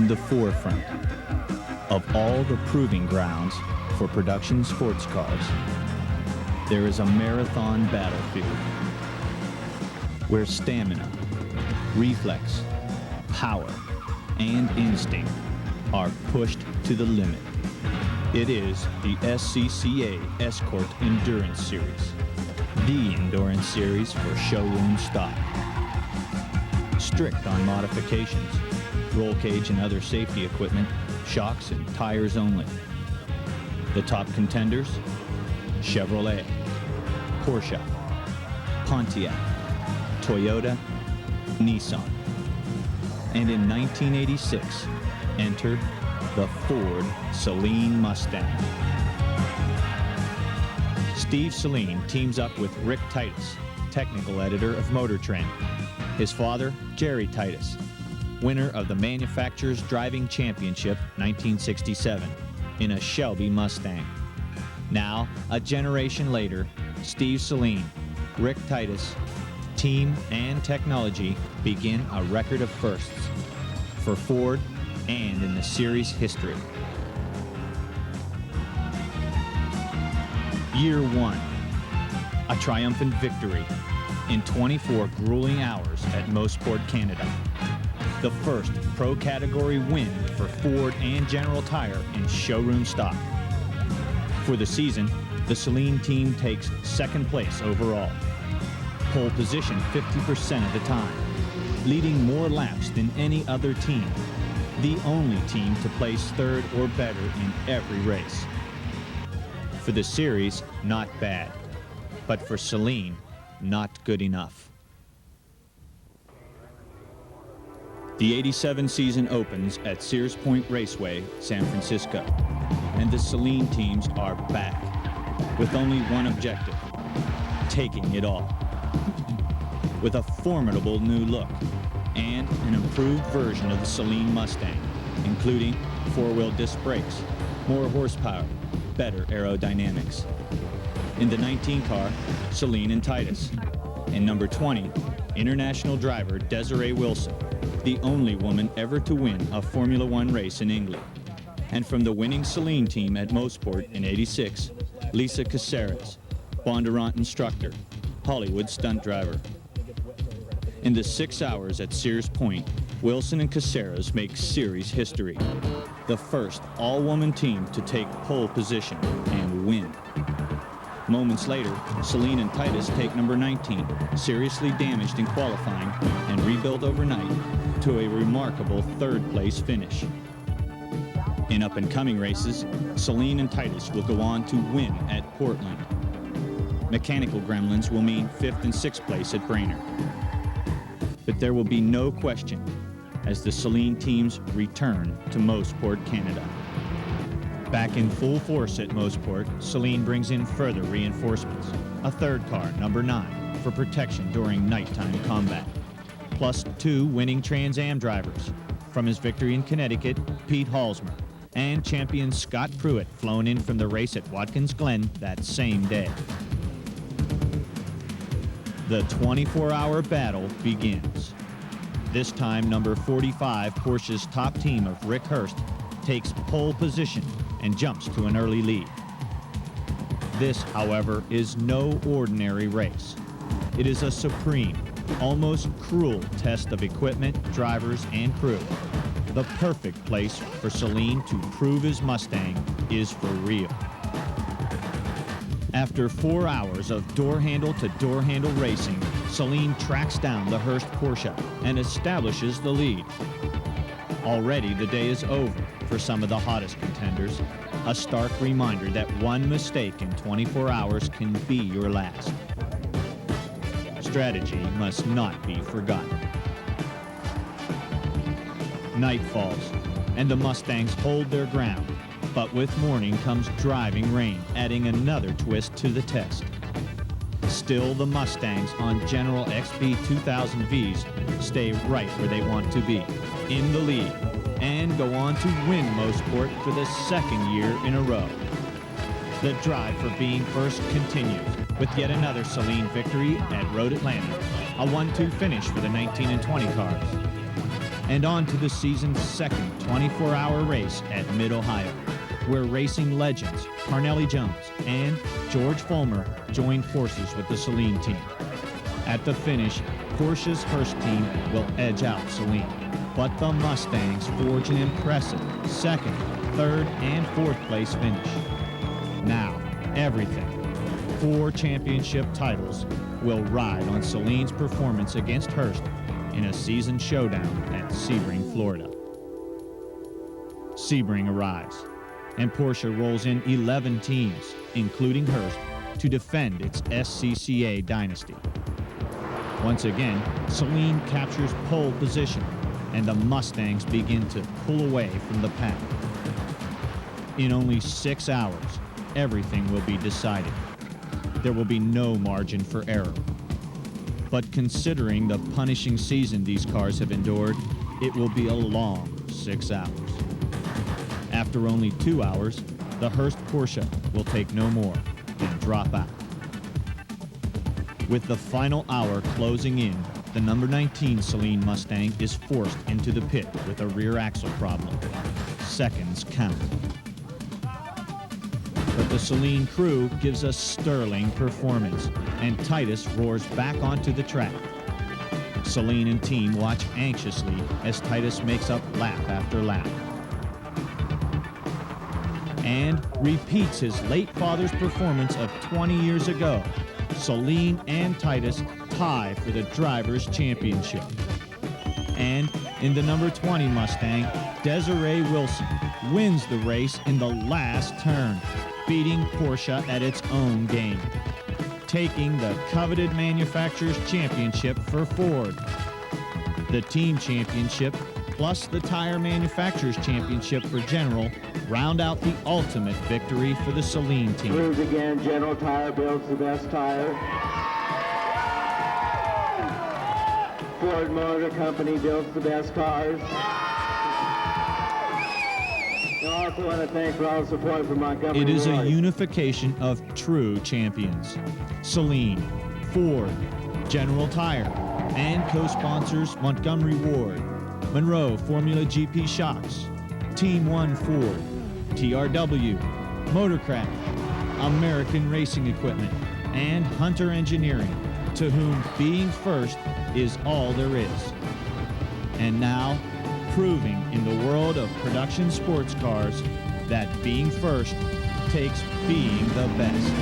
the forefront of all the proving grounds for production sports cars, there is a marathon battlefield where stamina, reflex, power, and instinct are pushed to the limit. It is the SCCA Escort Endurance Series, the endurance series for showroom stock. Strict on modifications, roll cage and other safety equipment, shocks and tires only. The top contenders: Chevrolet, Porsche, Pontiac, Toyota, Nissan. And in 1986, entered the Ford Saleen Mustang. Steve Saleen teams up with Rick Titus, technical editor of Motor Trend. His father, Jerry Titus, winner of the Manufacturers Driving Championship 1967 in a Shelby Mustang. Now, a generation later, Steve Saleen, Rick Titus, team and technology begin a record of firsts for Ford and in the series history. Year one, a triumphant victory in 24 grueling hours at Mosport, Canada. The first pro category win for Ford and General Tire in showroom stock. For the season, the Saleen team takes second place overall. Pole position 50% of the time, leading more laps than any other team. The only team to place third or better in every race. For the series, not bad, but for Saleen, not good enough. The '87 season opens at Sears Point Raceway, San Francisco, and the Saleen teams are back with only one objective: taking it all. With a formidable new look and an improved version of the Saleen Mustang, including four-wheel disc brakes, more horsepower, better aerodynamics. In the 19 car, Saleen and Titus. In number 20, international driver Desiree Wilson, the only woman ever to win a Formula One race in England. And from the winning Saleen team at Mosport in '86, Lisa Caceres, Bondurant instructor, Hollywood stunt driver. In the 6 hours at Sears Point, Wilson and Caceres make series history. The first all-woman team to take pole position and win. Moments later, Saleen and Titus take number 19, seriously damaged in qualifying and rebuilt overnight to a remarkable third-place finish. In up-and-coming races, Saleen and Titus will go on to win at Portland. Mechanical gremlins will mean 5th and 6th place at Brainerd. But there will be no question as the Saleen teams return to Mosport, Canada. Back in full force at Mosport, Saleen brings in further reinforcements. A third car, number 9, for protection during nighttime combat. Plus 2 winning Trans Am drivers. From his victory in Connecticut, Pete Halsmer, and champion Scott Pruitt, flown in from the race at Watkins Glen that same day. The 24-hour battle begins. This time, number 45, Porsche's top team of Rick Hurst, takes pole position and jumps to an early lead. This, however, is no ordinary race. It is a supreme, almost cruel test of equipment, drivers, and crew. The perfect place for Saleen to prove his Mustang is for real. After 4 hours of door-handle to door-handle racing, Saleen tracks down the Hurst Porsche and establishes the lead. Already the day is over for some of the hottest contenders, a stark reminder that one mistake in 24 hours can be your last. Strategy must not be forgotten. Night falls, and the Mustangs hold their ground. But with morning comes driving rain, adding another twist to the test. Still, the Mustangs on General XB 2000Vs stay right where they want to be, in the lead, and go on to win Mosport for the second year in a row. The drive for being first continues, with yet another Saleen victory at Road Atlanta, a 1-2 finish for the 19 and 20 cars. and on to the season's second 24-hour race at Mid-Ohio, where racing legends Parnelli Jones and George Follmer joined forces with the Saleen team. At the finish, Porsche's Hurst team will edge out Saleen, but the Mustangs forge an impressive second, third, and fourth place finish. Now, everything, 4 championship titles, will ride on Saleen's performance against Hurst in a season showdown at Sebring, Florida. Sebring arrives, and Porsche rolls in 11 teams, including Hurst, to defend its SCCA dynasty. Once again, Saleen captures pole position, and the Mustangs begin to pull away from the pack. In only 6 hours, everything will be decided. There will be no margin for error. But considering the punishing season these cars have endured, it will be a long 6 hours. After only 2 hours, the Hurst Porsche will take no more and drop out. With the final hour closing in, the number 19 Saleen Mustang is forced into the pit with a rear axle problem. Seconds count. But the Saleen crew gives a sterling performance, and Titus roars back onto the track. Saleen and team watch anxiously as Titus makes up lap after lap and repeats his late father's performance of 20 years ago. Saleen and Titus tie for the Drivers' Championship. And in the number 20 Mustang, Desiree Wilson wins the race in the last turn, beating Porsche at its own game, taking the coveted Manufacturers' Championship for Ford. The Team Championship plus the Tire Manufacturers' Championship for General round out the ultimate victory for the Saleen team. Proves again, General Tire builds the best tire. Ford Motor Company builds the best cars. I also want to thank for all the support from Montgomery. It is a unification of true champions. Saleen, Ford, General Tire, and co-sponsors Montgomery Ward, Monroe Formula GP Shocks, Team One Ford, TRW, Motorcraft, American Racing Equipment, and Hunter Engineering, to whom being first is all there is. And now, proving in the world of production sports cars that being first takes being the best.